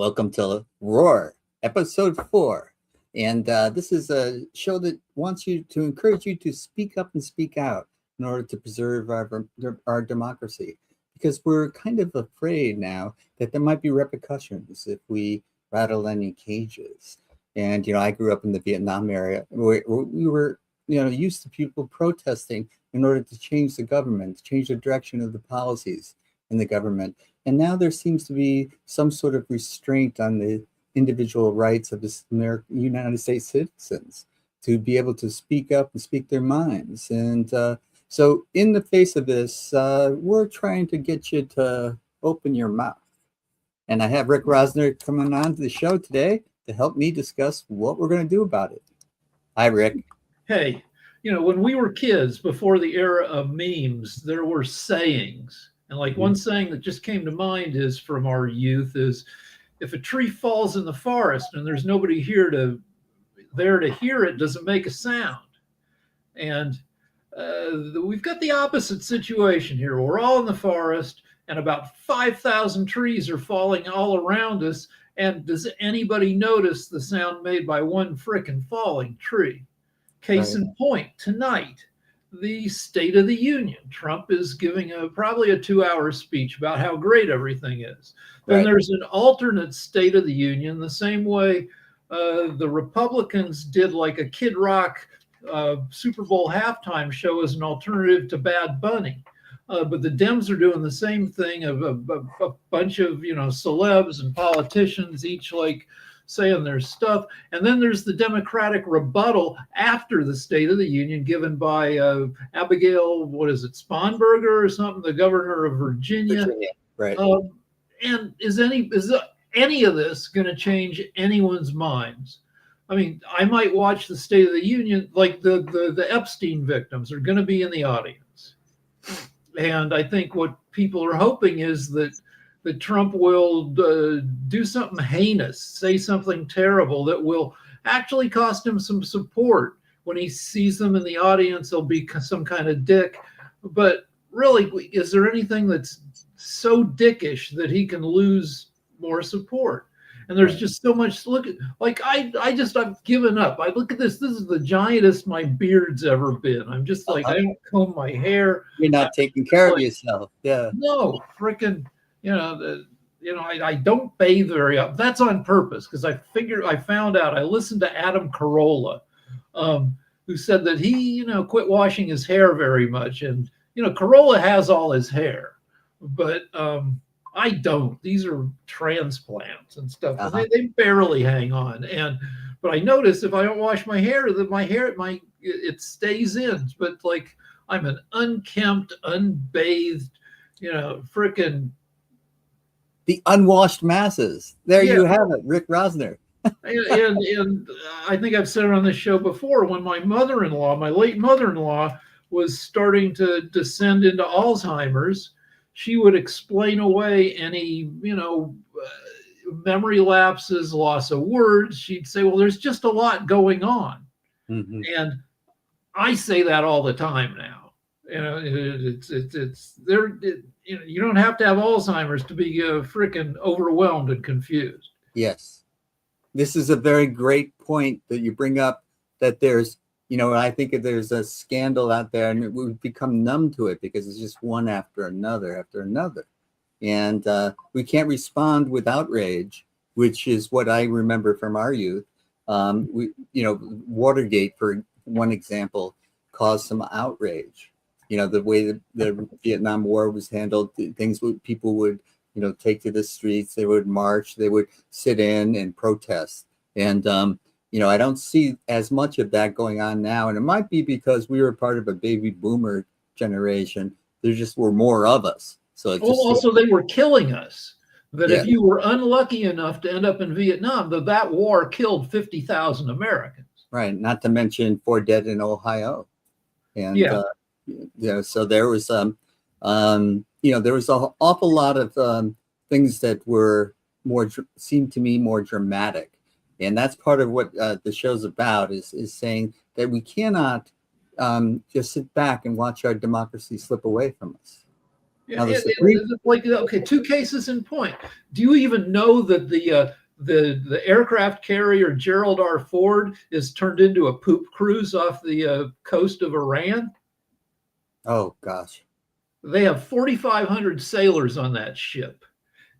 Welcome to Roar, episode 4. And this is a show that wants you to encourage you to speak up and speak out in order to preserve our democracy. Because we're kind of afraid now that there might be repercussions if we rattle any cages. And, I grew up in the Vietnam area where we were, used to people protesting in order to change the government, to change the direction of the policies in the government. And now there seems to be some sort of restraint on the individual rights of the United States citizens to be able to speak up and speak their minds. And so in the face of this, we're trying to get you to open your mouth. And I have Rick Rosner coming on to the show today to help me discuss what we're going to do about it. Hi, Rick. Hey, when we were kids before the era of memes, there were sayings. And like one saying that just came to mind is from our youth is, if a tree falls in the forest and there's nobody there to hear it, does it make a sound? And we've got the opposite situation here. We're all in the forest and about 5,000 trees are falling all around us. And does anybody notice the sound made by one frickin' falling tree? Case in point, tonight, the State of the Union. Trump is giving probably a 2-hour speech about how great everything is. Then there's an alternate State of the Union, the same way the Republicans did like a Kid Rock Super Bowl halftime show as an alternative to Bad Bunny. But the Dems are doing the same thing of a bunch of, celebs and politicians, each like saying their stuff. And then there's the Democratic rebuttal after the State of the Union given by Abigail, Sponberger or something, the governor of Virginia. Right. And is any of this going to change anyone's minds? I mean, I might watch the State of the Union, like the Epstein victims are going to be in the audience. And I think what people are hoping is that Trump will do something heinous, say something terrible that will actually cost him some support. When he sees them in the audience, he'll be some kind of dick. But really, is there anything that's so dickish that he can lose more support? And there's just so much. I've given up. I look at this. This is the giantest my beard's ever been. I'm just like, I don't comb my hair. You're not taking care of yourself. Yeah. No, freaking. I don't bathe very often. That's on purpose because I found out. I listened to Adam Carolla, who said that he, quit washing his hair very much. And, Carolla has all his hair, but I don't. These are transplants and stuff. And they barely hang on. But I notice if I don't wash my hair, that it stays in. But like I'm an unkempt, unbathed, frickin' the unwashed masses. There you have it, Rick Rosner. and I think I've said it on this show before, when my late mother-in-law, was starting to descend into Alzheimer's, she would explain away any, memory lapses, loss of words. She'd say, well, there's just a lot going on. Mm-hmm. And I say that all the time now. It's there. You don't have to have Alzheimer's to be freaking overwhelmed and confused. Yes. This is a very great point that you bring up, that there's, I think there's a scandal out there and we've become numb to it because it's just one after another. And we can't respond with outrage, which is what I remember from our youth. Watergate, for one example, caused some outrage. The way the Vietnam War was handled, people would, take to the streets, they would march, they would sit in and protest. And, I don't see as much of that going on now. And it might be because we were part of a baby boomer generation. There just were more of us. So also they were killing us. That if you were unlucky enough to end up in Vietnam, that war killed 50,000 Americans. Right. Not to mention 4 dead in Ohio. And, so there was, there was an awful lot of things that were seemed to me more dramatic. And that's part of what the show's about, is saying that we cannot just sit back and watch our democracy slip away from us. Yeah, Now the Supreme like okay, two cases in point. Do you even know that the aircraft carrier Gerald R. Ford is turned into a poop cruise off the coast of Iran? Oh gosh. They have 4,500 sailors on that ship,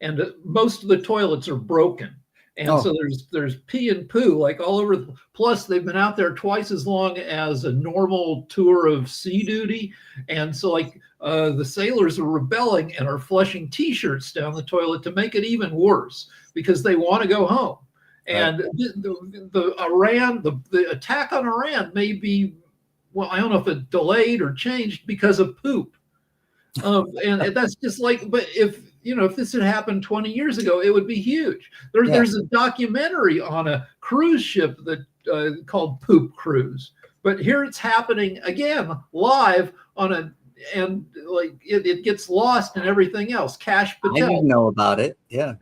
and most of the toilets are broken. And Oh, so there's pee and poo like all over. Plus, they've been out there twice as long as a normal tour of sea duty, and so like the sailors are rebelling and are flushing T-shirts down the toilet to make it even worse because they want to go home. right. And the attack on Iran may be, well, I don't know if it delayed or changed because of poop. And that's just like, but if this had happened 20 years ago, it would be huge. Yeah. There's a documentary on a cruise ship that called Poop Cruise, but here it's happening again live on and like it gets lost and everything else. Cash I Patel, didn't know about it. Yeah.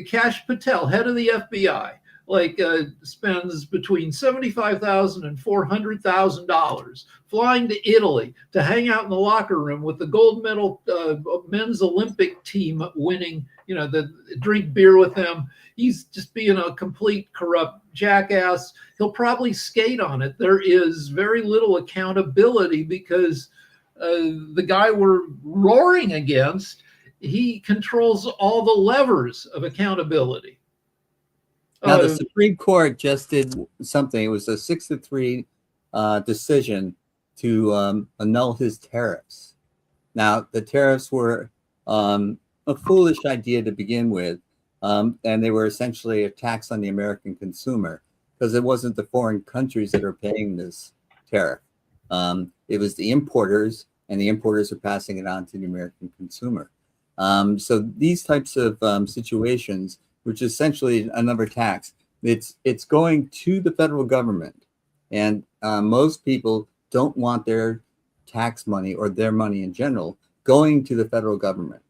Cash Patel, head of the FBI, spends between $75,000 and $400,000 flying to Italy to hang out in the locker room with the gold medal men's Olympic team winning, the drink beer with them. He's just being a complete corrupt jackass. He'll probably skate on it. There is very little accountability because the guy we're roaring against, he controls all the levers of accountability. Now the Supreme Court just did something. It was a 6-3 decision to annul his tariffs. Now the tariffs were a foolish idea to begin with, and they were essentially a tax on the American consumer because it wasn't the foreign countries that are paying this tariff. It was the importers, and the importers are passing it on to the American consumer. So these types of situations, which is essentially another tax, it's going to the federal government, and most people don't want their tax money or their money in general going to the federal government,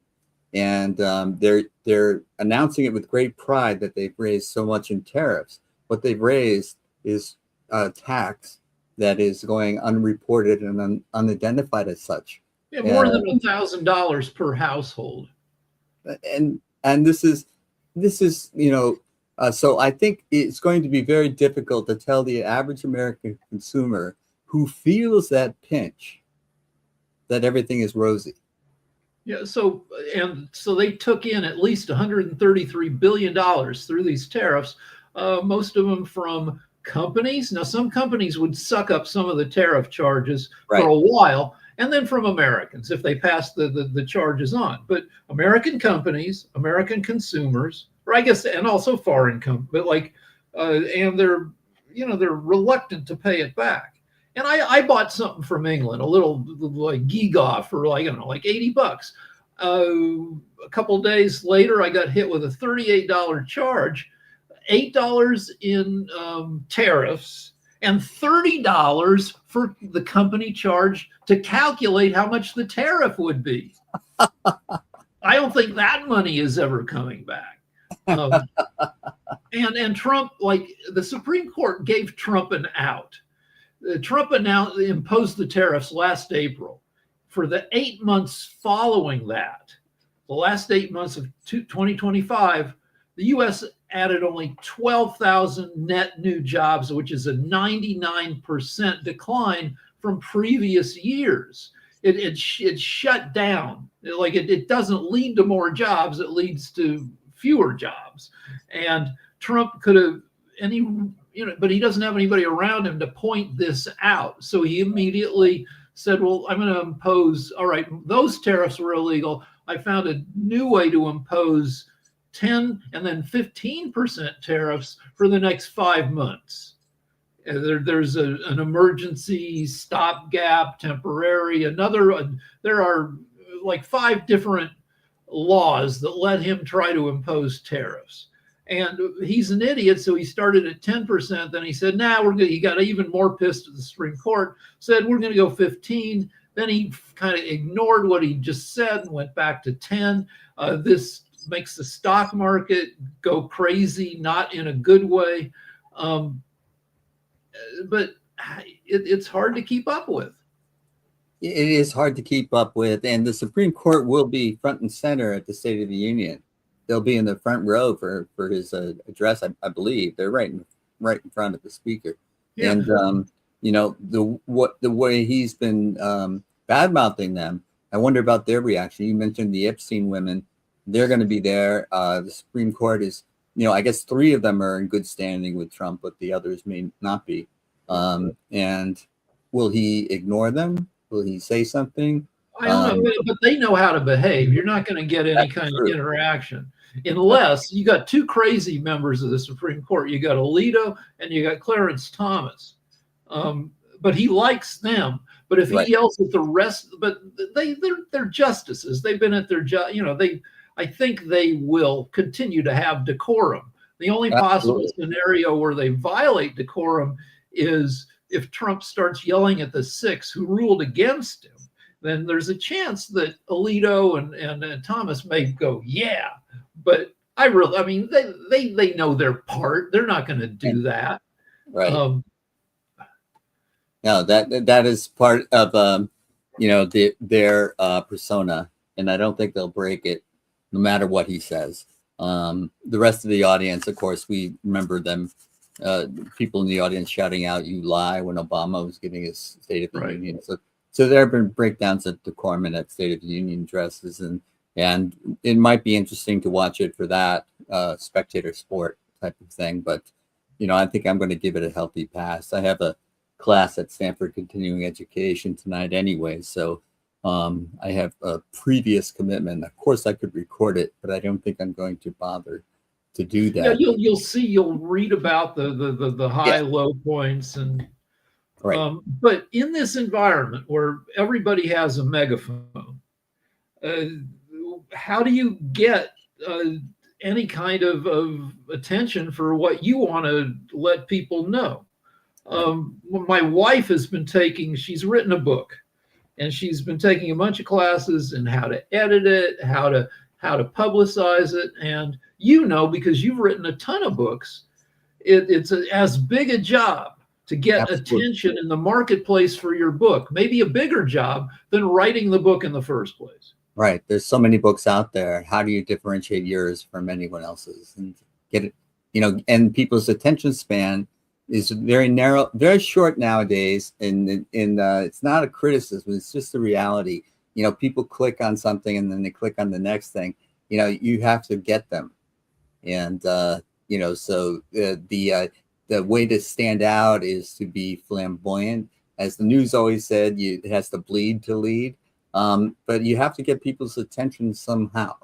and they're announcing it with great pride that they've raised so much in tariffs. What they've raised is a tax that is going unreported and unidentified as such. Yeah, more than $1,000 per household. And this is so I think it's going to be very difficult to tell the average American consumer who feels that pinch that everything is rosy. Yeah, so they took in at least $133 billion through these tariffs, most of them from companies. Now, some companies would suck up some of the tariff charges for a while, and then from Americans if they pass the charges on. But American companies, American consumers, or I guess, and also foreign companies, but and they're reluctant to pay it back. And I bought something from England, a little like Giga for like $80. A couple of days later, I got hit with a $38 charge, $8 in tariffs, and $30 for the company charge to calculate how much the tariff would be. I don't think that money is ever coming back. And Trump, like the Supreme Court gave Trump an out. Trump imposed the tariffs last April. For the 8 months following that, the last 8 months of 2025, the U.S. added only 12,000 net new jobs, which is a 99% decline from previous years. It shut down. It doesn't lead to more jobs. It leads to fewer jobs. And Trump could have but he doesn't have anybody around him to point this out. So he immediately said, well, I'm going to impose, all right, those tariffs were illegal. I found a new way to impose 10 and then 15% tariffs for the next 5 months. There's an emergency stopgap, temporary, there are like 5 different laws that let him try to impose tariffs. And he's an idiot, so he started at 10%. Then he said, he got even more pissed at the Supreme Court, said, we're going to go 15. Then he kind of ignored what he just said and went back to 10. This makes the stock market go crazy, not in a good way. But it's hard to keep up with. It is hard to keep up with, and the Supreme Court will be front and center at the State of the Union. They'll be in the front row for his address. I believe they're right in front of the speaker. Yeah. And the way he's been bad mouthing them. I wonder about their reaction. You mentioned the Epstein women; they're going to be there. The Supreme Court is, I guess 3 of them are in good standing with Trump, but the others may not be. And will he ignore them? Will he say something? I don't know, but they know how to behave. You're not going to get any kind of interaction unless you got 2 crazy members of the Supreme Court. You got Alito and you got Clarence Thomas. But he likes them. But if he yells at the rest, but they're justices. They've been at their job. I think they will continue to have decorum. The only possible scenario where they violate decorum is if Trump starts yelling at the 6 who ruled against him. Then there's a chance that Alito and Thomas may go, yeah. But they know their part. They're not going to do that. Right. No, that is part of their persona, and I don't think they'll break it, no matter what he says. The rest of the audience, of course, we remember them. People in the audience shouting out "You lie" when Obama was giving his State of the Union. So there have been breakdowns of decorum in that State of the Union addresses, and it might be interesting to watch it for that spectator sport type of thing. But I think I'm going to give it a healthy pass. I have a class at Stanford Continuing Education tonight anyway, so I have a previous commitment. Of course, I could record it, but I don't think I'm going to bother to do that. Yeah, you'll read about the high low points and. Right. But in this environment where everybody has a megaphone, how do you get any kind of attention for what you want to let people know? My wife has been she's written a book, and she's been taking a bunch of classes in how to edit it, how to publicize it. And because you've written a ton of books, it's as big a job to get attention in the marketplace for your book, maybe a bigger job than writing the book in the first place. Right. There's so many books out there. How do you differentiate yours from anyone else's and get it? And people's attention span is very narrow, very short nowadays. And it's not a criticism. It's just a reality. People click on something and then they click on the next thing. You have to get them. And, so the way to stand out is to be flamboyant. As the news always said, it has to bleed to lead. But you have to get people's attention somehow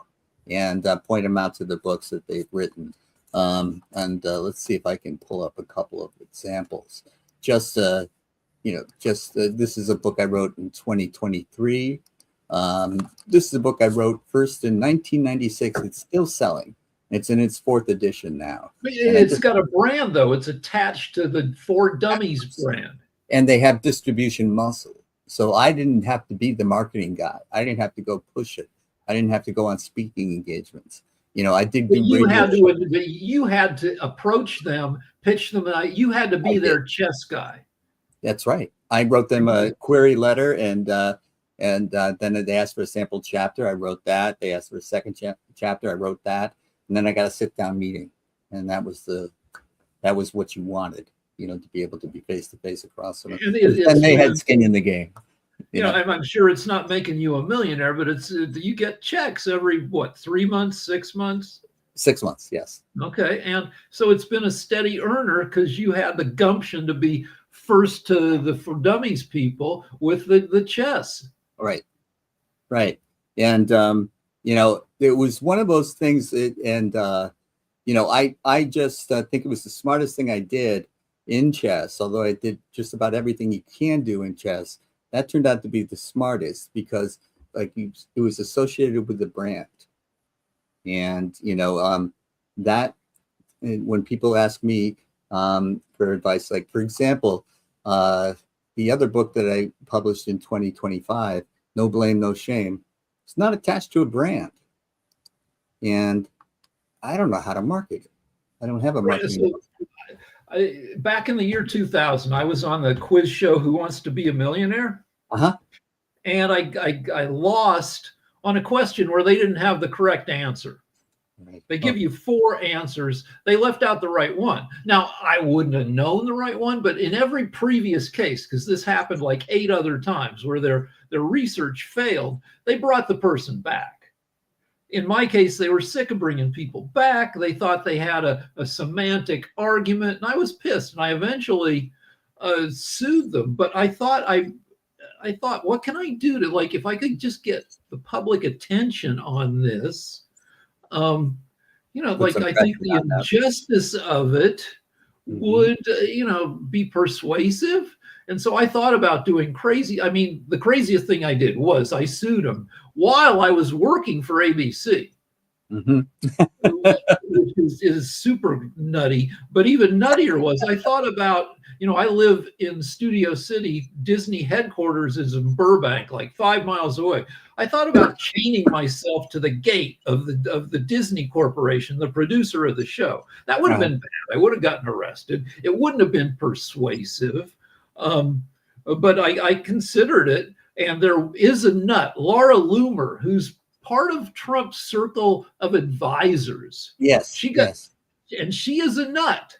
and point them out to the books that they've written. Let's see if I can pull up a couple of examples. This is a book I wrote in 2023. This is a book I wrote first in 1996. It's still selling. It's in its 4th edition now. It's got a brand, though. It's attached to the For Dummies brand. And they have distribution muscle. So I didn't have to be the marketing guy. I didn't have to go push it. I didn't have to go on speaking engagements. I did. You had to approach them, pitch them. You had to be their chess guy. That's right. I wrote them a query letter, and then they asked for a sample chapter. I wrote that. They asked for a second chapter. I wrote that. And then I got a sit-down meeting, and that was what you wanted, to be able to be face-to-face across them. And they had skin in the game. I'm sure it's not making you a millionaire, but it's you get checks every 3 months, 6 months? 6 months, yes. Okay, and so it's been a steady earner because you had the gumption to be first to the For Dummies people with the chess. Right. And it was one of those things, I just think it was the smartest thing I did in chess, although I did just about everything you can do in chess. That turned out to be the smartest because it was associated with the brand. And, that when people ask me for advice, like, for example, the other book that I published in 2025, No Blame, No Shame, it's not attached to a brand. And I don't know how to market it. I don't have a marketing. Back in the year 2000, I was on the quiz show Who Wants to Be a Millionaire? Uh-huh. and I lost on a question where they didn't have the correct answer. Right. They give you 4 answers. They left out the right one. Now, I wouldn't have known the right one, but in every previous case, because this happened like 8 other times where their research failed, they brought the person back. In my case, they were sick of bringing people back. They thought they had a semantic argument, and I was pissed. And I eventually sued them. But I thought, what can I do to, like, if I could just get the public attention on this, Put some I think pressure the on them. injustice of it would, be persuasive. And so I thought about doing crazy. I mean, the craziest thing I did was I sued him while I was working for ABC, which is super nutty. But even nuttier was I thought about, I live in Studio City. Disney headquarters is in Burbank, like 5 miles away. I thought about chaining myself to the gate of the Disney Corporation, the producer of the show. That would have been bad. I would have gotten arrested. It wouldn't have been persuasive. But I considered it. And there is a nut, Laura Loomer, who's part of Trump's circle of advisors. Yes. And she is a nut.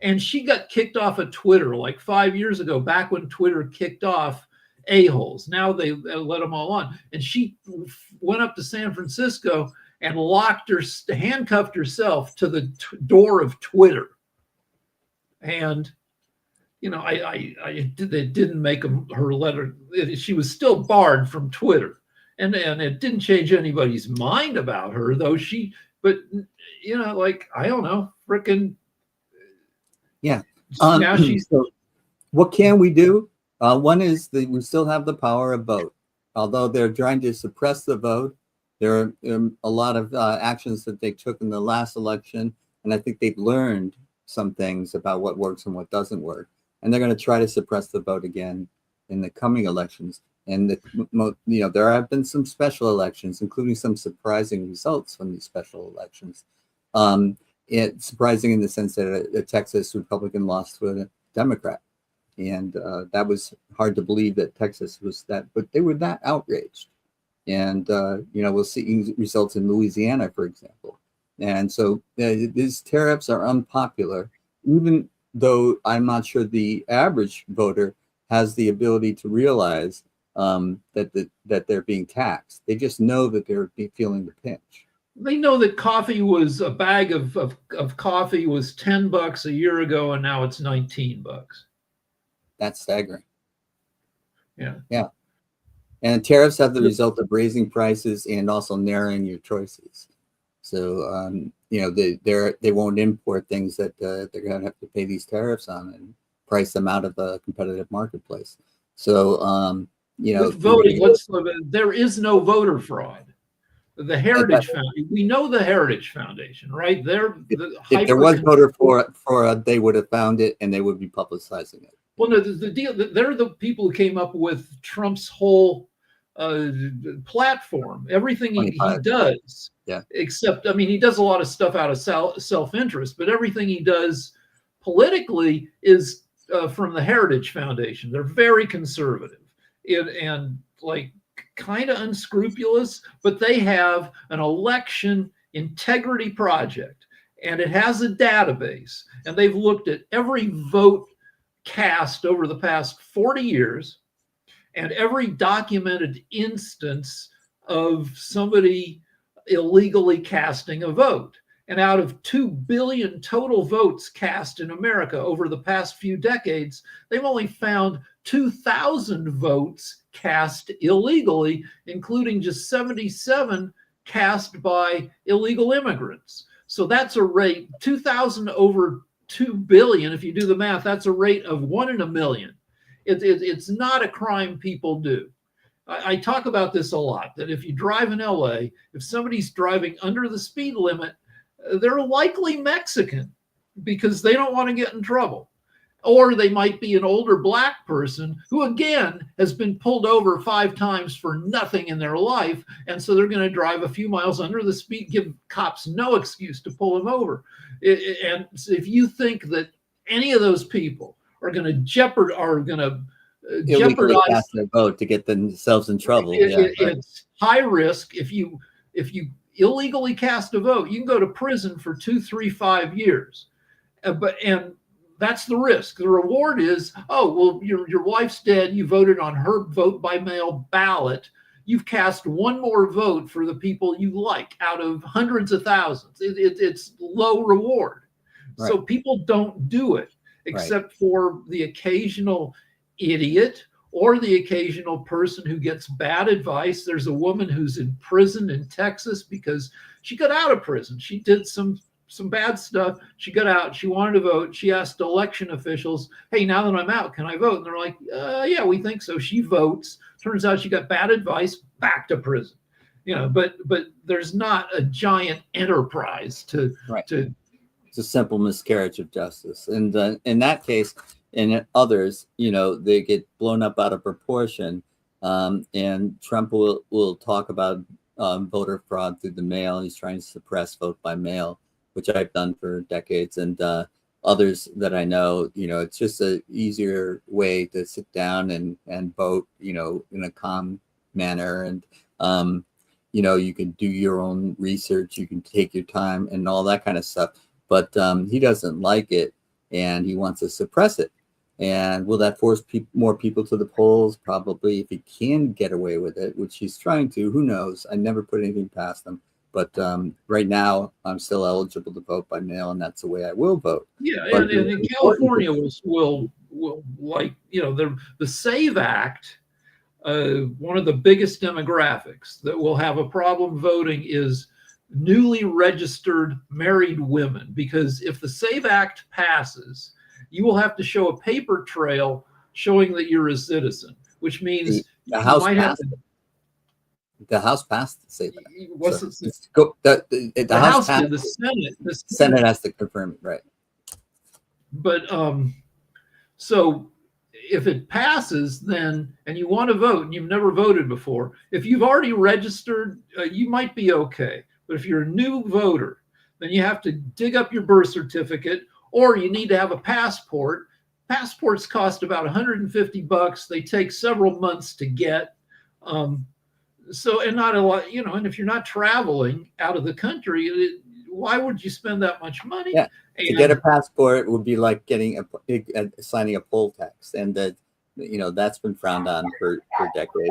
And she got kicked off of Twitter like 5 years ago, back when Twitter kicked off a-holes. Now they let them all on. And she went up to San Francisco and handcuffed herself to the door of Twitter. And it didn't make her letter. She was still barred from Twitter, and it didn't change anybody's mind about her, though. I don't know, frickin'. Yeah. Now she's. So what can we do? One is that we still have the power of vote, although they're trying to suppress the vote. There are a lot of actions that they took in the last election, and I think they've learned some things about what works and what doesn't work. And they're going to try to suppress the vote again in the coming elections. And there have been some special elections, including some surprising results from these special elections. It's surprising in the sense that a Texas Republican lost to a Democrat, and that was hard to believe that Texas was that. But they were that outraged, and we'll see results in Louisiana, for example. And so these tariffs are unpopular, even though I'm not sure the average voter has the ability to realize that they're being taxed. They just know that they're feeling the pinch. They know that a bag of coffee was $10 a year ago, and now it's $19. That's staggering. Yeah. And tariffs have the result of raising prices and also narrowing your choices. So, they won't import things that they're going to have to pay these tariffs on and price them out of the competitive marketplace. So, with voting, there is no voter fraud. The Heritage Foundation, we know the Heritage Foundation, right? If there was voter fraud, they would have found it and they would be publicizing it. Well, no, the deal, they're the people who came up with Trump's whole platform, everything he does. Yeah. Except, he does a lot of stuff out of self-interest, but everything he does politically is from the Heritage Foundation. They're very conservative and kind of unscrupulous, but they have an election integrity project, and it has a database, and they've looked at every vote cast over the past 40 years and every documented instance of somebody illegally casting a vote. And out of 2 billion total votes cast in America over the past few decades, they've only found 2,000 votes cast illegally, including just 77 cast by illegal immigrants. So that's a rate, 2,000 over 2 billion. If you do the math, that's a rate of 1 in a million. It's not a crime people do. I talk about this a lot, that if you drive in LA, if somebody's driving under the speed limit, they're likely Mexican because they don't want to get in trouble. Or they might be an older black person who, again, has been pulled over 5 times for nothing in their life. And so they're going to drive a few miles under the speed, give cops no excuse to pull them over. And if you think that any of those people are going to illegally jeopardize. cast their vote to get themselves in trouble. It's high risk. If you illegally cast a vote, you can go to prison for 2, 3, 5 years. And that's the risk. The reward is, oh, well, your wife's dead. You voted on her vote by mail ballot. You've cast one more vote for the people you like out of hundreds of thousands. It's low reward. Right. So people don't do it, except for the occasional idiot or the occasional person who gets bad advice. There's a woman who's in prison in Texas because she got out of prison. She did some bad stuff. She got out. She wanted to vote. She asked election officials, hey, now that I'm out, can I vote? And they're like, yeah, we think so. She votes. Turns out she got bad advice, back to prison. But there's not a giant enterprise to. It's a simple miscarriage of justice. And in that case, and in others, they get blown up out of proportion. And Trump will talk about voter fraud through the mail. He's trying to suppress vote by mail, which I've done for decades. And others that I know, it's just an easier way to sit down and vote, in a calm manner. And, you can do your own research, you can take your time and all that kind of stuff. But he doesn't like it, and he wants to suppress it. And will that force more people to the polls? Probably, if he can get away with it, which he's trying to. Who knows? I never put anything past him. But right now, I'm still eligible to vote by mail, and that's the way I will vote. Yeah, and in California will like, the SAVE Act, one of the biggest demographics that will have a problem voting is newly registered married women, because if the SAVE Act passes, you will have to show a paper trail showing that you're a citizen, which means the House passed. The House passed the SAVE Act. The House passed. The Senate has to confirm it, right? But so if it passes, then, and you want to vote and you've never voted before, if you've already registered, you might be okay. But if you're a new voter, then you have to dig up your birth certificate, or you need to have a passport. Passports cost about $150. They take several months to get. So, and not a lot, and if you're not traveling out of the country, why would you spend that much money? Yeah. To get a passport would be like getting signing a poll tax, and that's been frowned on for decades.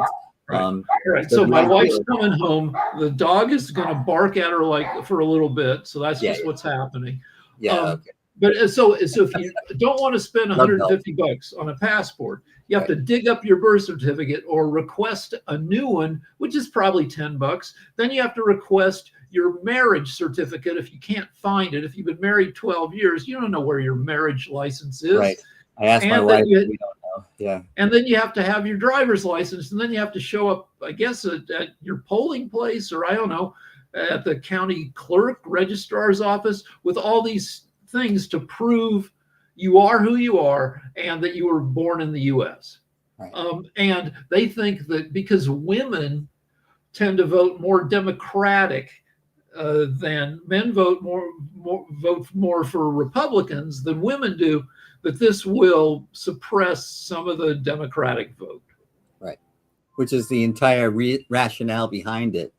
Right. So my wife's coming home. The dog is going to bark at her like for a little bit. So that's just what's happening. Yeah. Okay. But so if you don't want to spend $150 on a passport, you have to dig up your birth certificate or request a new one, which is probably $10. Then you have to request your marriage certificate if you can't find it. If you've been married 12 years, you don't know where your marriage license is. Right. I asked my wife, we don't know. Yeah. And then you have to have your driver's license, and then you have to show up, I guess, at your polling place, or I don't know, at the county clerk registrar's office with all these things to prove you are who you are and that you were born in the U.S. Right. And they think that because women tend to vote more Democratic than men vote more for Republicans than women do, that this will suppress some of the Democratic vote. Right. Which is the entire rationale behind it.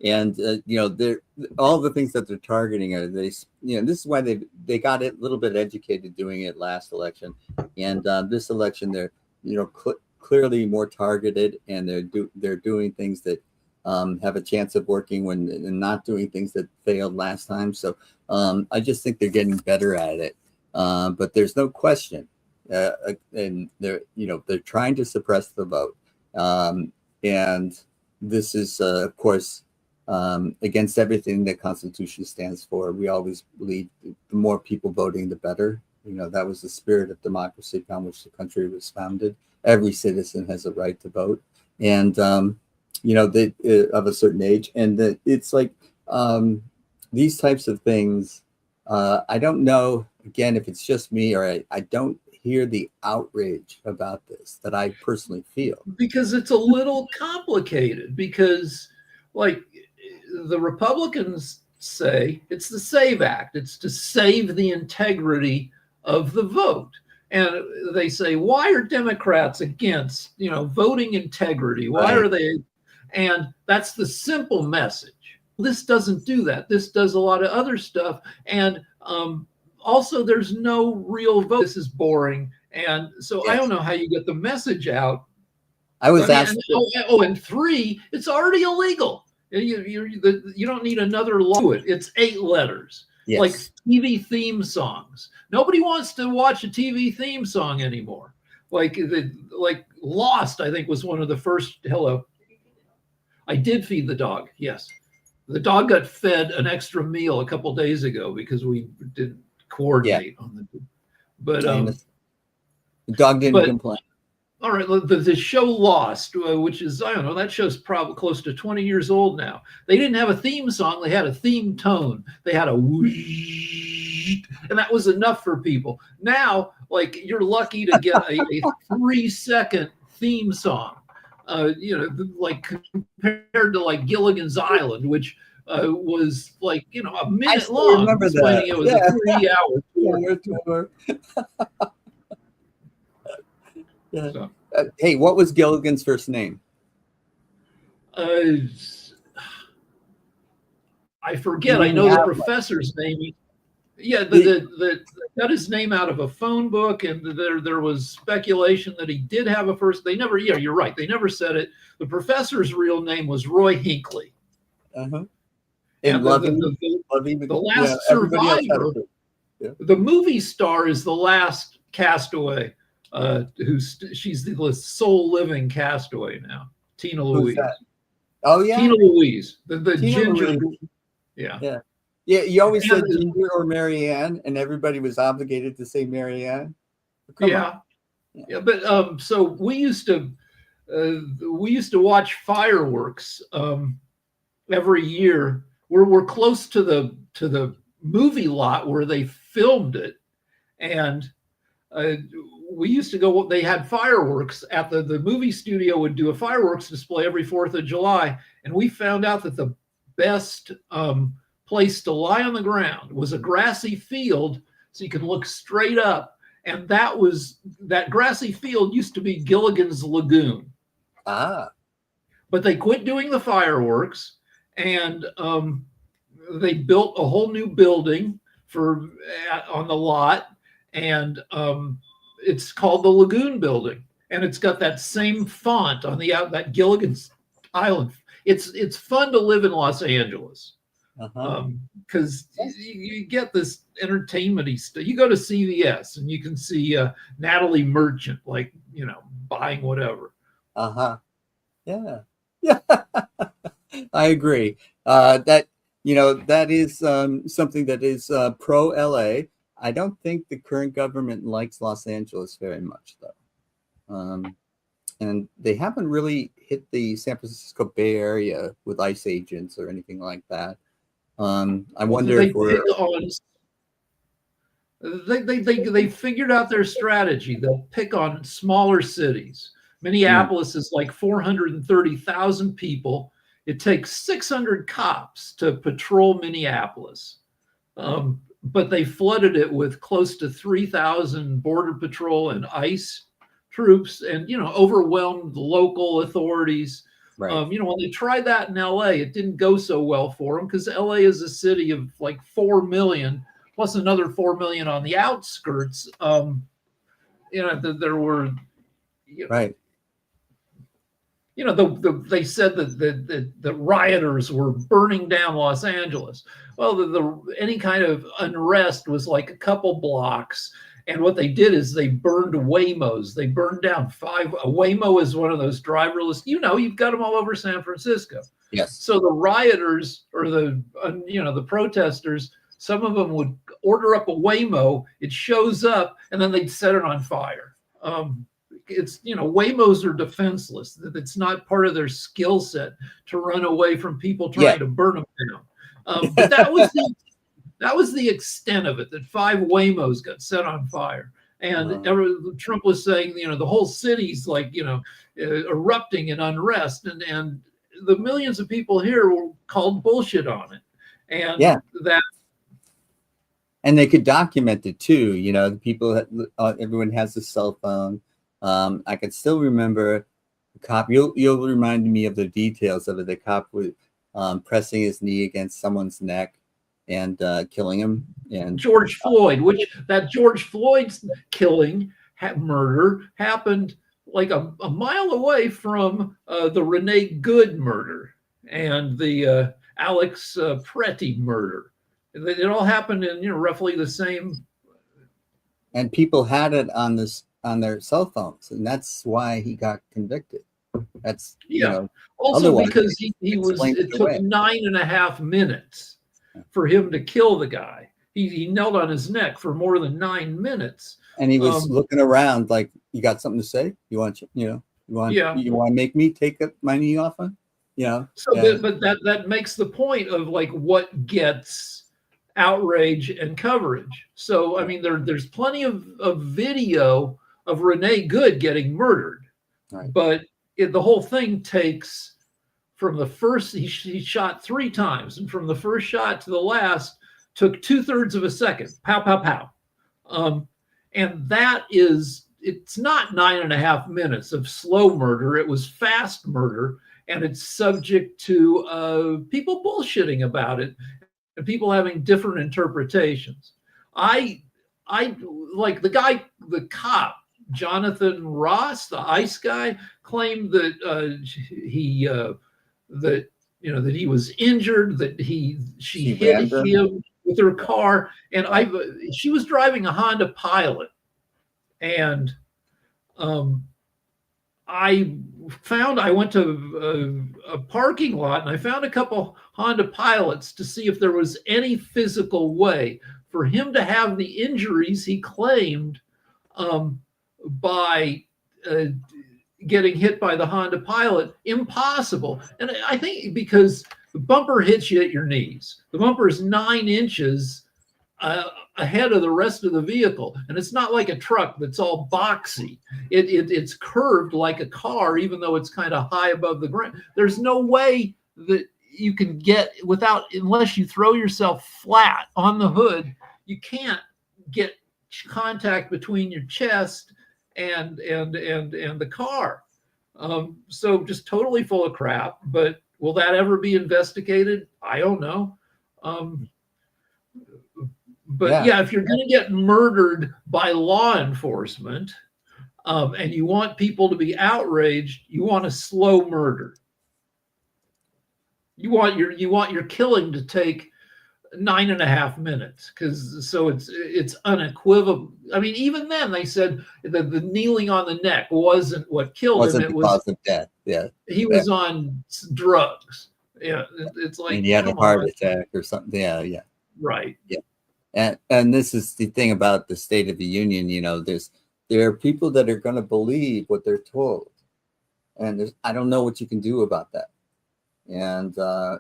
They're all the things that they're targeting are this is why they got it a little bit educated doing it last election, and this election they're clearly more targeted, and they're doing things that have a chance of working when and not doing things that failed last time. So I just think they're getting better at it, but there's no question, and they're trying to suppress the vote, and this is of course. Against everything the Constitution stands for. We always believe the more people voting, the better. That was the spirit of democracy upon which the country was founded. Every citizen has a right to vote, and they of a certain age. And that it's like these types of things. I don't know. Again, if it's just me, or I don't hear the outrage about this that I personally feel, because it's a little complicated. Because like. The Republicans say it's the SAVE Act. It's to save the integrity of the vote. and they say, why are Democrats against, voting integrity? Why Right. are they? And that's the simple message. This doesn't do that. This does a lot of other stuff. And also, there's no real vote. This is boring. And so I Yes. don't know how you get the message out. I was I mean, asked. and 3, it's already illegal. You don't need another law to it. It's 8 letters. Yes. Like TV theme songs. Nobody wants to watch a TV theme song anymore. Like Lost, I think, was one of the first. Hello. I did feed the dog. Yes. The dog got fed an extra meal a couple days ago because we didn't coordinate on the. But the dog didn't complain. All right, the show Lost, which is, I don't know, that show's probably close to 20 years old now. They didn't have a theme song. They had a theme tone. They had a whoosh, and that was enough for people. Now, like, you're lucky to get a 3-second theme song, like compared to like Gilligan's Island, which was like, a minute long. Remember explaining that. It was a 3-hour tour. Yeah. So. Hey, what was Gilligan's first name? I forget. I know the professor's name. Yeah, the got his name out of a phone book, and there was speculation that he did have a first. They never. Yeah, you're right. They never said it. The professor's real name was Roy Hinckley. Uh-huh. And the last survivor, the movie star, is the last castaway. She's the sole living castaway now. Tina Louise. Oh yeah, Tina Louise, the ginger. Louise. Yeah. You always said Ginger or Marianne, and everybody was obligated to say Marianne. Yeah, but so we used to watch fireworks every year. We're close to the movie lot where they filmed it, and we used to go. They had fireworks at the movie studio. Would do a fireworks display every 4th of July, and we found out that the best place to lie on the ground was a grassy field, so you could look straight up. And that grassy field used to be Gilligan's Lagoon. Ah. But they quit doing the fireworks, and they built a whole new building on the lot, and it's called the Lagoon Building, and it's got that same font on that Gilligan's Island. It's fun to live in Los Angeles because you get this entertainment-y stuff. You go to CVS and you can see Natalie Merchant, like, buying whatever. Yeah. I agree. That is something that is pro LA. I don't think the current government likes Los Angeles very much, though. And they haven't really hit the San Francisco Bay Area with ICE agents or anything like that. I wonder if they figured out their strategy. They'll pick on smaller cities. Minneapolis is like 430,000 people. It takes 600 cops to patrol Minneapolis. But they flooded it with close to 3,000 Border Patrol and ICE troops, and overwhelmed the local authorities. Right. When they tried that in LA, it didn't go so well for them because LA is a city of like 4 million plus another 4 million on the outskirts. There were right. They said that the rioters were burning down Los Angeles. Well, any kind of unrest was like a couple blocks. And what they did is they burned Waymos. They burned down 5. A Waymo is one of those driverless. You've got them all over San Francisco. Yes. So the rioters or the protesters, some of them would order up a Waymo. It shows up, and then they'd set it on fire. Waymos are defenseless. It's not part of their skill set to run away from people trying to burn them down. But that was the extent of it. That 5 Waymos got set on fire, and Trump was saying, the whole city's like, erupting in unrest, and the millions of people here were called bullshit on it, and and they could document it too. You know, the people that everyone has a cell phone. I can still remember the cop. You'll remind me of the details of it. The cop was pressing his knee against someone's neck and killing him. And George Floyd, which that George Floyd's killing, murder happened like a mile away from the Renee Good murder and the Alex Pretty murder. It all happened in roughly the same. And people had it on their cell phones, and that's why he got convicted. That's Also because he was. It took 9.5 minutes for him to kill the guy. He knelt on his neck for more than 9 minutes. And he was looking around like, you got something to say? You want to make me take my knee off him? So, but that makes the point of like what gets outrage and coverage. So, I mean, there's plenty of video of Renee Good getting murdered, right. But the whole thing takes from the first, he shot 3 times, and from the first shot to the last took 2/3 of a second. Pow, pow, pow. And that is, it's not 9.5 minutes of slow murder. It was fast murder, and it's subject to people bullshitting about it and people having different interpretations. I like the cop, Jonathan Ross, the ICE guy, claimed that that he was injured, that she hit him with her car, and she was driving a Honda Pilot, and I went to a parking lot and I found a couple Honda Pilots to see if there was any physical way for him to have the injuries he claimed by getting hit by the Honda Pilot. Impossible. And I think because the bumper hits you at your knees. The bumper is 9 inches ahead of the rest of the vehicle, and it's not like a truck that's all boxy. It's curved like a car, even though it's kind of high above the ground. There's no way that you can get unless you throw yourself flat on the hood. You can't get contact between your chest and the car. So just totally full of crap. But will that ever be investigated? I don't know. But if you're going to get murdered by law enforcement, and you want people to be outraged, you want a slow murder. You want your killing to take 9.5 minutes, so it's unequivocal. I mean, even then they said that the kneeling on the neck wasn't what killed him. It was cause of death. Yeah, he was on drugs. Yeah, it's like, and he had a heart attack or something. Yeah, right. Yeah. And this is the thing about the State of the Union. There are people that are going to believe what they're told, and I don't know what you can do about that. And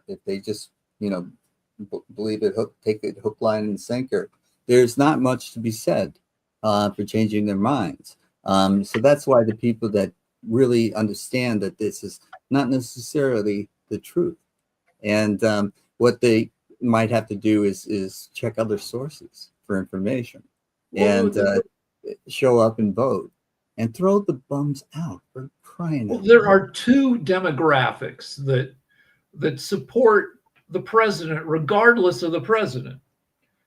if they just believe it, take it hook, line, and sinker, there's not much to be said for changing their minds. So that's why the people that really understand that this is not necessarily the truth, and what they might have to do is check other sources for information, and show up and vote and throw the bums out for crying out. There are 2 demographics that support the president regardless of the president.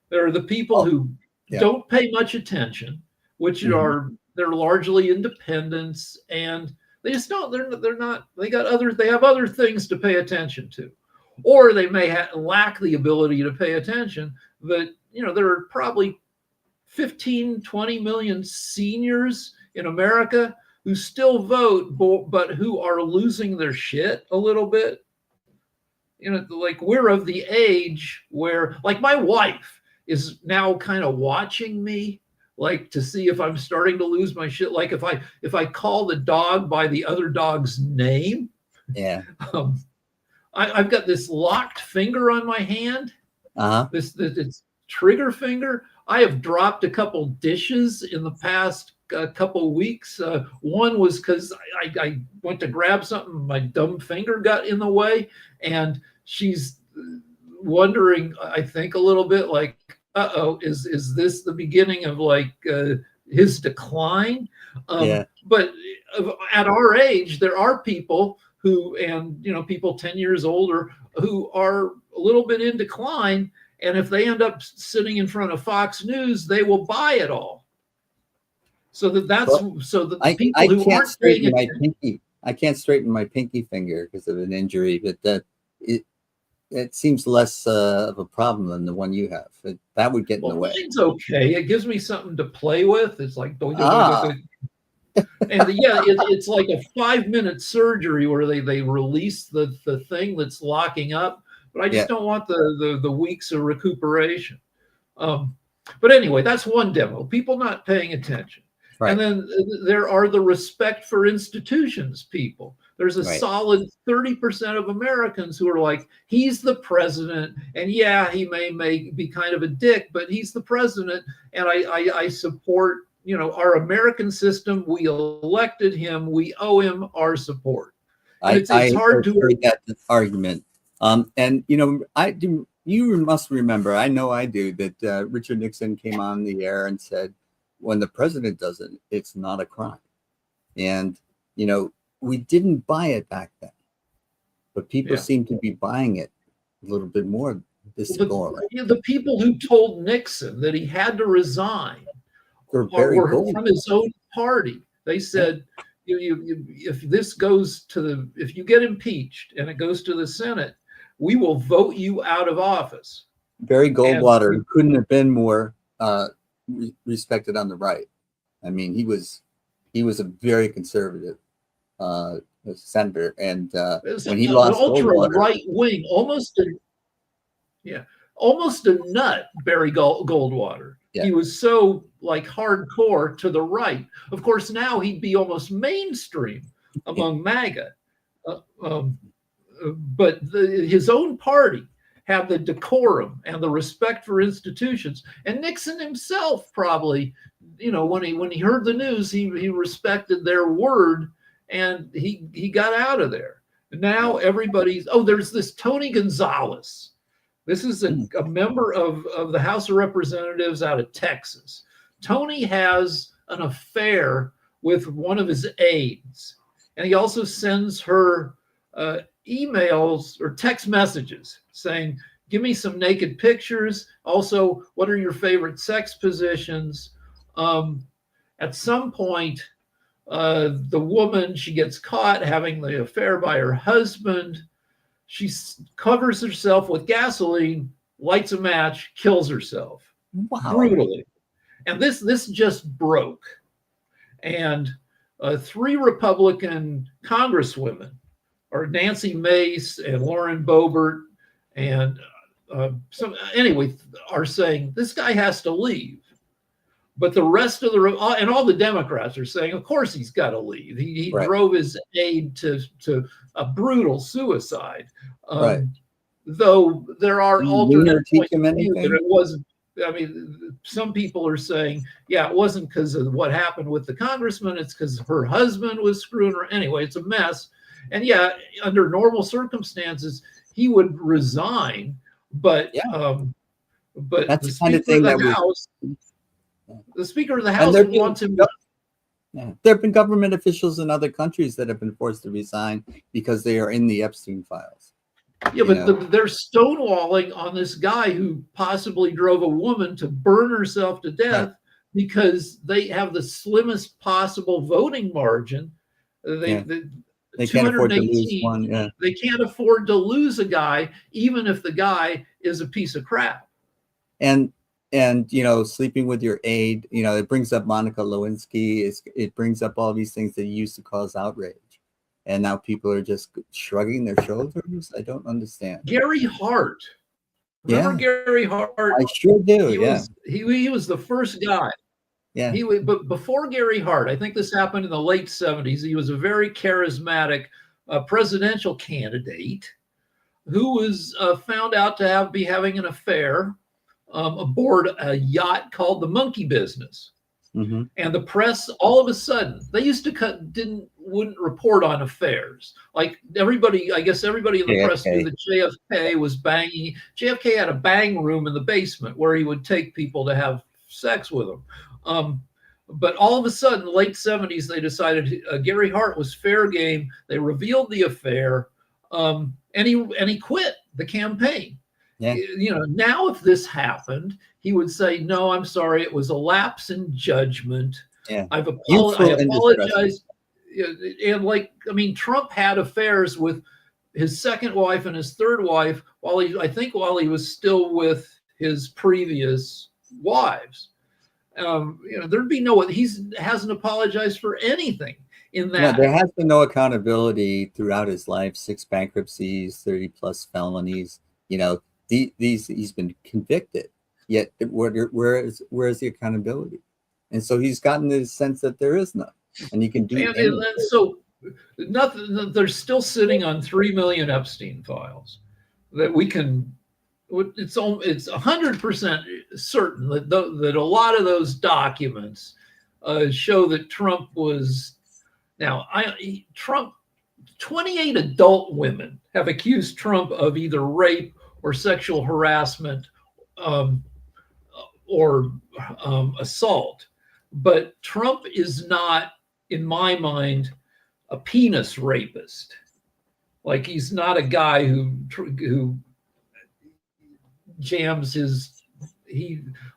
There are the people who don't pay much attention, which they're largely independents, and they just don't, they're not, they have other things to pay attention to. Or they may lack the ability to pay attention. But there are probably 15, 20 million seniors in America who still vote, but who are losing their shit a little bit. Like we're of the age where, like, my wife is now kind of watching me, like, to see if I'm starting to lose my shit. Like if I call the dog by the other dog's name. Yeah. I've got this locked finger on my hand. This trigger finger. I have dropped a couple dishes in the past couple weeks. One was because I went to grab something, my dumb finger got in the way, and she's wondering, I think, a little bit like, is this the beginning of like his decline? Yeah. But at our age, there are people who, and people 10 years older who are a little bit in decline. And if they end up sitting in front of Fox News, they will buy it all. So the people I who can't aren't paying straighten my attention. pinky. I can't straighten my pinky finger because of an injury, but it seems less of a problem than the one you have. That would get in the way. Mine's okay. It gives me something to play with. It's like Ah, and it's like a 5-minute surgery where they release the thing that's locking up. But I just yeah, don't want the weeks of recuperation. But anyway, that's one demo. People not paying attention. right, And then there are the respect for institutions people. There's a right. solid 30% of Americans who are like, he's the president. And yeah, he may be kind of a dick, but he's the president. And I support, our American system. We elected him. We owe him our support. And it's hard to heard that argument. And I do. You must remember. I know I do that. Richard Nixon came on the air and said, "When the president does it, it's not a crime." And we didn't buy it back then, but people seem to be buying it a little bit more this go around. The people who told Nixon that he had to resign They're were from his own party. They said, if this goes if you get impeached and it goes to the Senate, we will vote you out of office. Barry Goldwater couldn't have been more respected on the right. I mean, he was a very conservative senator, and when he lost ultra Goldwater, right wing, almost a nut, Barry Goldwater. Yeah. He was so like hardcore to the right. Of course, now he'd be almost mainstream among MAGA. But his own party had the decorum and the respect for institutions. And Nixon himself probably, when he heard the news, he respected their word and he got out of there. Now everybody's, there's this Tony Gonzalez. This is a member of the House of Representatives out of Texas. Tony has an affair with one of his aides, and he also sends her emails or text messages saying, give me some naked pictures. Also, what are your favorite sex positions? At some point, the woman, she gets caught having the affair by her husband. She covers herself with gasoline, lights a match, kills herself. Wow. Brutally. And this just broke. And 3 Republican congresswomen, or Nancy Mace and Lauren Boebert, and are saying this guy has to leave. But the rest of and all the Democrats are saying, of course he's got to leave. He drove his aide to a brutal suicide. Though there are alternate points of view that it wasn't. I mean, some people are saying, it wasn't because of what happened with the congressman. It's because her husband was screwing her. Anyway, it's a mess. And under normal circumstances, he would resign. But that's the kind of thing that the Speaker of the House wants him. There have been government officials in other countries that have been forced to resign because they are in the Epstein files. Yeah, but they're stonewalling on this guy who possibly drove a woman to burn herself to death because they have the slimmest possible voting margin. They can't afford to lose one. Yeah. They can't afford to lose a guy, even if the guy is a piece of crap. And sleeping with your aide, it brings up Monica Lewinsky. It brings up all these things that used to cause outrage. And now people are just shrugging their shoulders. I don't understand. Gary Hart. Remember Gary Hart? I sure do. He was the first guy. Yeah. But before Gary Hart, I think this happened in the late 70s. He was a very charismatic presidential candidate who was found out to be having an affair aboard a yacht called the Monkey Business. Hmm. And the press, all of a sudden, they used to wouldn't report on affairs. Like everybody, I guess everybody in the press knew JFK. that JFK was banging. JFK had a bang room in the basement where he would take people to have sex with them. But all of a sudden, late 70s, they decided Gary Hart was fair game. They revealed the affair, and he quit the campaign. Yeah. You know, now if this happened, he would say, "No, I'm sorry, it was a lapse in judgment. Yeah. I Youthful and apologize." And like, I mean, Trump had affairs with his second wife and his third wife while he was still with his previous wives. You know, there'd be he hasn't apologized for anything in that. Yeah, there has been no accountability throughout his life. 6 bankruptcies, 30 plus felonies. You know, these he's been convicted. Yet where is the accountability? And so he's gotten the sense that there is none, and you can do. And so nothing. They're still sitting on 3 million Epstein files that we can. It's 100% certain that a lot of those documents show that Trump was. Now, Trump, 28 adult women have accused Trump of either rape or sexual harassment or assault. But Trump is not, in my mind, a penis rapist. Like, he's not a guy who jams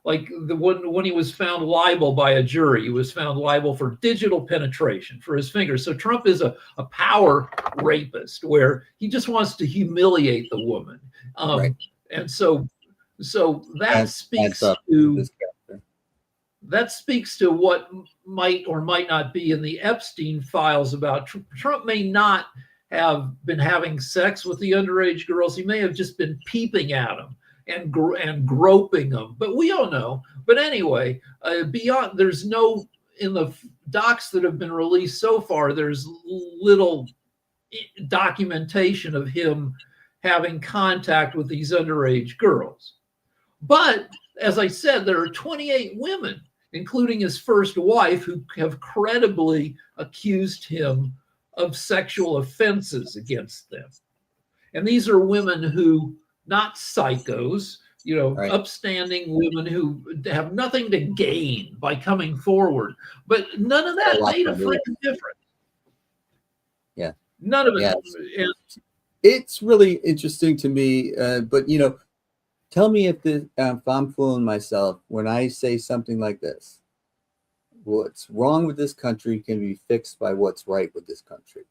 when he was found liable by a jury, he was found liable for digital penetration for his fingers. So Trump is a power rapist where he just wants to humiliate the woman. Right. And so that speaks to what might or might not be in the Epstein files about Trump. May not have been having sex with the underage girls. He may have just been peeping at them and groping them, but we don't know. But anyway, beyond, there's no, in the docs that have been released so far, there's little documentation of him having contact with these underage girls. But as I said, there are 28 women, including his first wife, who have credibly accused him of sexual offenses against them. And these are women who, not psychos, you know, right, upstanding women who have nothing to gain by coming forward. But none of that made a freaking difference. Yeah. None of it. Yeah. It's really interesting to me, but, you know, tell me if I'm fooling myself when I say something like this. What's wrong with this country can be fixed by what's right with this country.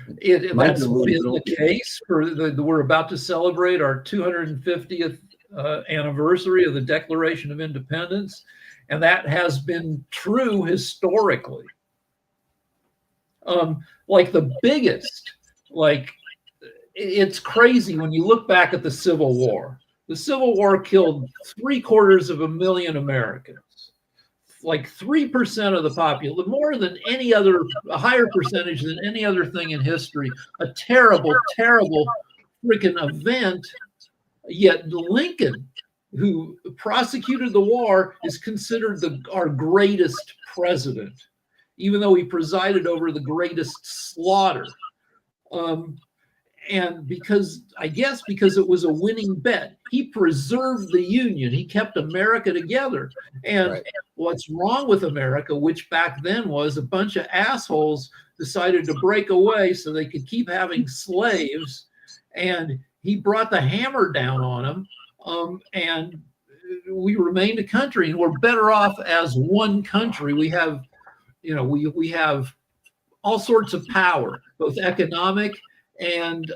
That's been the case we're about to celebrate our 250th anniversary of the Declaration of Independence, and that has been true historically. Like the biggest, like, it's crazy when you look back at the Civil War. The Civil War killed 750,000 Americans. Like 3% of the population, more than any other, a higher percentage than any other thing in history. A terrible, terrible freaking event. Yet Lincoln, who prosecuted the war, is considered our greatest president, even though he presided over the greatest slaughter. And because it was a winning bet, he preserved the Union. He kept America together. And right. What's wrong with America, which back then was a bunch of assholes decided to break away so they could keep having slaves. And he brought the hammer down on them. And we remained a country, and we're better off as one country. We have, you know, we have all sorts of power, both economic and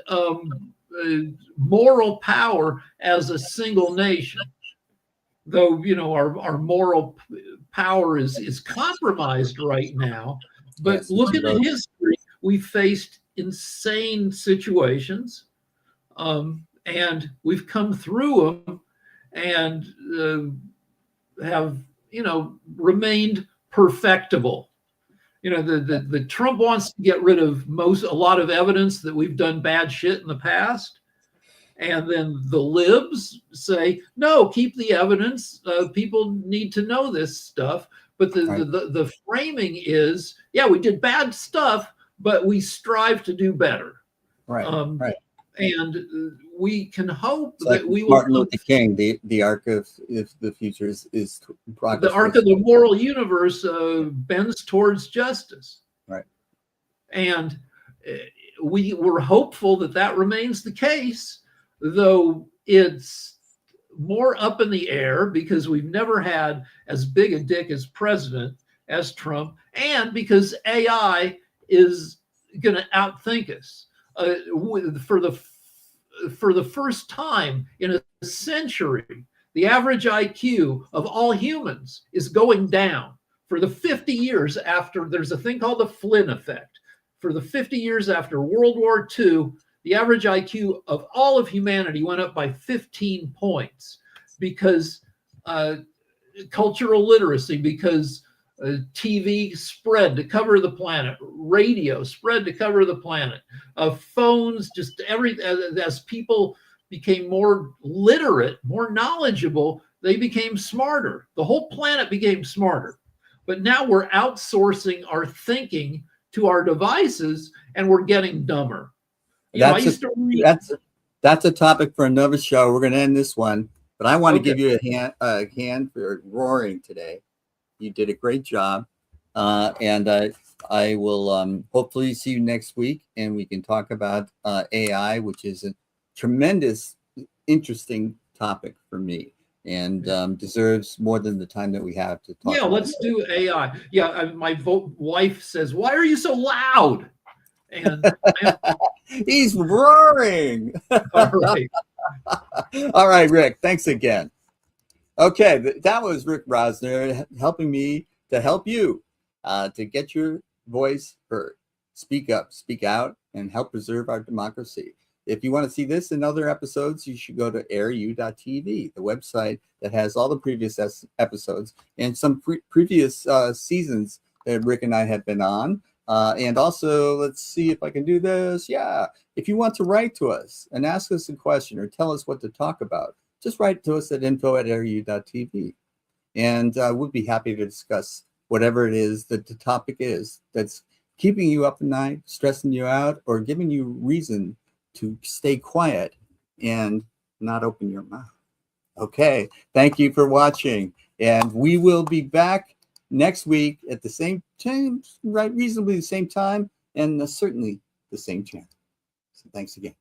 moral power as a single nation. Though, you know, our moral power is compromised right now. But yes, look at the history. We faced insane situations, and we've come through them and have, you know, remained perfectible. You know, the Trump wants to get rid of a lot of evidence that we've done bad shit in the past. And then the libs say, no, keep the evidence. People need to know this stuff. But the framing is, yeah, we did bad stuff, but we strive to do better. Right. And we can hope it's like that we will. Martin Luther King, the arc of the future is progress. The arc of the moral universe bends towards justice. Right. And we were hopeful that that remains the case, though it's more up in the air because we've never had as big a dick as president as Trump, and because AI is going to outthink us. For the first time in a century, the average IQ of all humans is going down. For the 50 years after, there's a thing called the Flynn effect. For the 50 years after World War II, the average IQ of all of humanity went up by 15 points because cultural literacy, because TV spread to cover the planet, radio spread to cover the planet, phones, just as people became more literate, more knowledgeable, they became smarter. The whole planet became smarter. But now we're outsourcing our thinking to our devices, and we're getting dumber. That's a topic for another show. We're going to end this one, but I want to give you a hand for roaring today. You did a great job, and I will hopefully see you next week, and we can talk about AI, which is a tremendous, interesting topic for me, and deserves more than the time that we have to talk. Yeah, let's do AI. Yeah, my wife says, "Why are you so loud?" And he's roaring. All right. All right, Rick. Thanks again. Okay, that was Rick Rosner helping me to help you to get your voice heard. Speak up, speak out, and help preserve our democracy. If you want to see this and other episodes, you should go to airu.tv, the website that has all the previous episodes and some previous seasons that Rick and I have been on. And also, let's see if I can do this. Yeah, if you want to write to us and ask us a question or tell us what to talk about, just write to us at info@airu.tv. And we'll be happy to discuss whatever it is that the topic is that's keeping you up at night, stressing you out, or giving you reason to stay quiet and not open your mouth. Okay, thank you for watching. And we will be back next week at the same time, right? Reasonably the same time, and certainly the same channel. So thanks again.